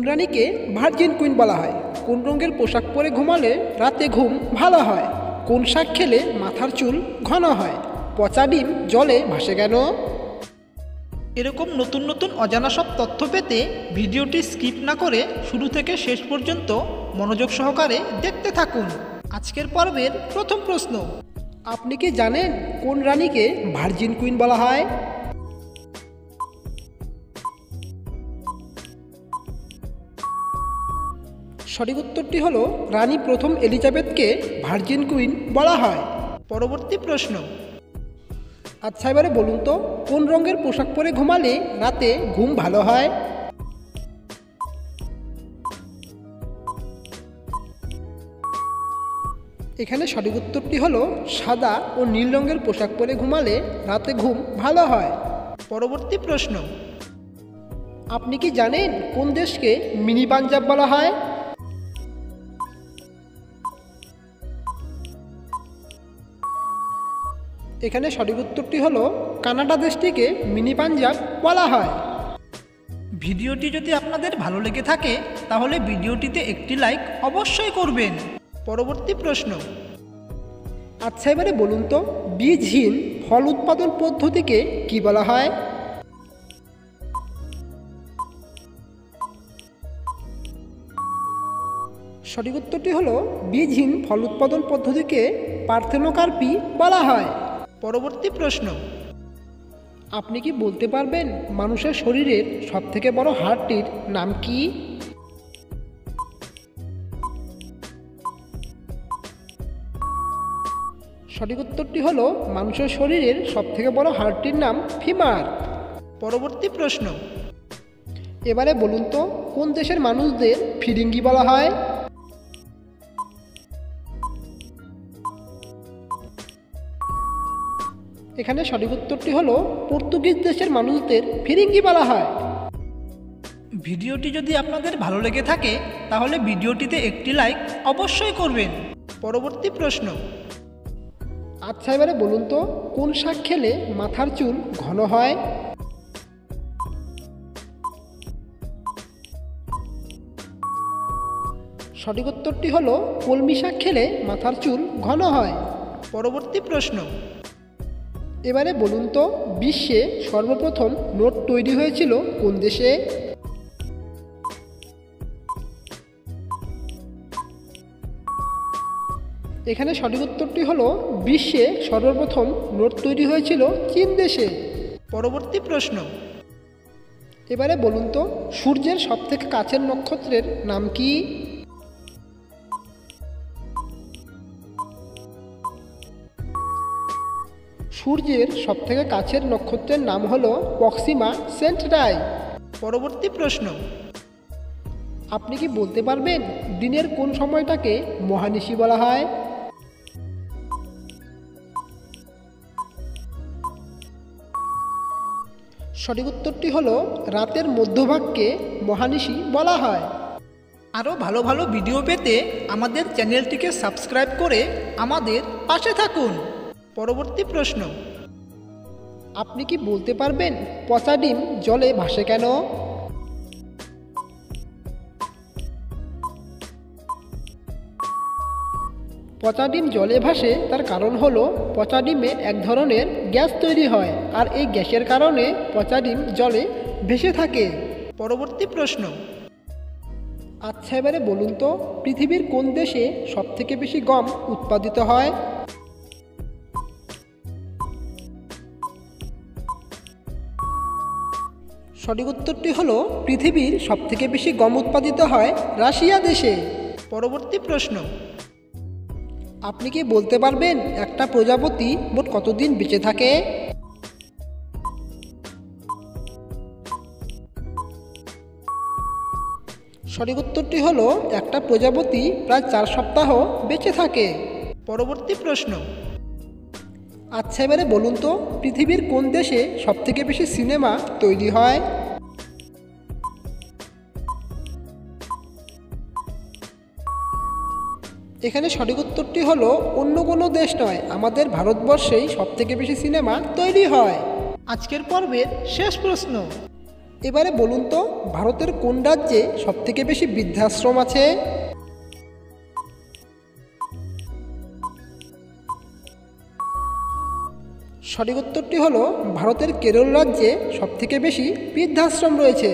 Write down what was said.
রানীকে virgin queen বলা হয়? কোন রঙের পোশাক পরে ঘুমালে রাতে ঘুম ভালো হয়? কোন শাক খেলে মাথার চুল ঘন হয়? পচা ডিম জলে ভাসে কেন? এরকম নতুন নতুন অজানা সব তথ্য পেতে ভিডিওটি স্কিপ না করে শুরু থেকে শেষ পর্যন্ত মনোযোগ সহকারে দেখতে থাকুন। আজকের পর্বের প্রথম প্রশ্ন, আপনি কি জানেন কোন রানীকে ভার্জিন কুইন বলা হয়? সঠিক উত্তরটি হলো রানী প্রথম এলিজাবেথকে ভার্জিন কুইন বলা হয়। পরবর্তী প্রশ্ন, আচ্ছা এবারে বলুন তো, কোন রঙের পোশাক পরে ঘুমালে রাতে ঘুম ভালো হয়? এখানে সঠিক উত্তরটি হলো সাদা ও নীল রঙের পোশাক পরে ঘুমালে রাতে ঘুম ভালো হয়। পরবর্তী প্রশ্ন, আপনি কি জানেন কোন দেশকে মিনি পাঞ্জাব বলা হয়? এখানে সঠিক উত্তরটি হলো কানাডা দেশটিকে মিনি পাঞ্জাব বলা হয়। ভিডিওটি যদি আপনাদের ভালো লেগে থাকে তাহলে ভিডিওটিতে একটি লাইক অবশ্যই করবেন। পরবর্তী প্রশ্ন, আচ্ছা এবারে বলুন তো, বীজহীন ফল উৎপাদন পদ্ধতিকে কি বলা হয়? সঠিক উত্তরটি হলো বীজহীন ফল উৎপাদন পদ্ধতিকে পার্থেনোকার্পি বলা হয়। পরবর্তী প্রশ্ন, আপনি কি বলতে পারবেন মানুষের শরীরের সবথেকে বড় হাড়টির নাম কি? সঠিক উত্তরটি হলো মানুষের শরীরের সবথেকে বড় হাড়টির নাম ফিমার। পরবর্তী প্রশ্ন, এবারে বলুন তো, কোন দেশের মানুষদের ফিরিঙ্গি বলা হয়? এখানে সঠিক উত্তরটি হলো পর্তুগিজ দেশের মানুষদের ফিরিঙ্গি বলা হয়। ভিডিওটি যদি আপনাদের ভালো লেগে থাকে তাহলে ভিডিওটিতে একটি লাইক অবশ্যই করবেন। পরবর্তী প্রশ্ন, আচ্ছা এবারে বলুন তো, কোন শাক খেলে মাথার চুল ঘন হয়? সঠিক উত্তরটি হলো কলমি শাক খেলে মাথার চুল ঘন হয়। পরবর্তী প্রশ্ন, এবারে বলুন তো, বিশ্বে সর্বপ্রথম নোট তৈরি হয়েছিল কোন দেশে? এখানে সঠিক উত্তরটি হলো বিশ্বে সর্বপ্রথম নোট তৈরি হয়েছিল চীন দেশে। পরবর্তী প্রশ্ন, এবারে বলুন তো, সূর্যের সবথেকে কাছের নক্ষত্রের নাম কি? সূর্যের সবথেকে কাছের নক্ষত্রের নাম হলো প্রক্সিমা সেন্টারি। পরবর্তী প্রশ্ন, আপনি কি বলতে পারবেন দিনের কোন সময়টাকে মহানিশি বলা হয়? সঠিক উত্তরটি হলো রাতের মধ্যভাগকে মহানিশি বলা হয়। আরও ভালো ভালো ভিডিও পেতে আমাদের চ্যানেলটিকে সাবস্ক্রাইব করে আমাদের পাশে থাকুন। পরবর্তী প্রশ্ন, আপনি কি বলতে পারবেন পচা ডিম জলে ভাসে কেন? পচা ডিম জলে ভাসে তার কারণ হলো পচা ডিমে এক ধরনের গ্যাস তৈরি হয়, আর এই গ্যাসের কারণে পচা ডিম জলে ভেসে থাকে। পরবর্তী প্রশ্ন, আচ্ছা এবারে বলুন তো, পৃথিবীর কোন দেশে সবথেকে বেশি গম উৎপাদিত হয়? সঠিক উত্তরটি হলো পৃথিবীর সবথেকে বেশি গম উৎপাদিত হয় রাশিয়া দেশে। পরবর্তী প্রশ্ন, আপনি কি বলতে পারবেন একটা প্রজাপতি মোট কতদিন বেঁচে থাকে? সঠিক উত্তরটি হলো একটা প্রজাপতি প্রায় 4 সপ্তাহ বেঁচে থাকে। পরবর্তী প্রশ্ন, আচ্ছা এবারে বলুন তো, পৃথিবীর কোন দেশে সবথেকে বেশি সিনেমা তৈরি হয়? এখানে সঠিক উত্তরটি হলো অন্য কোনো দেশ নয়, আমাদের ভারতবর্ষেই সবথেকে বেশি সিনেমা তৈরি হয়। আজকের পর্বের শেষ প্রশ্ন, এবারে বলুন তো ভারতের কোন রাজ্যে সবথেকে বেশি বৃদ্ধাশ্রম আছে? সঠিক উত্তরটি হলো ভারতের কেরল রাজ্যে সবথেকে বেশি বৃদ্ধাশ্রম রয়েছে।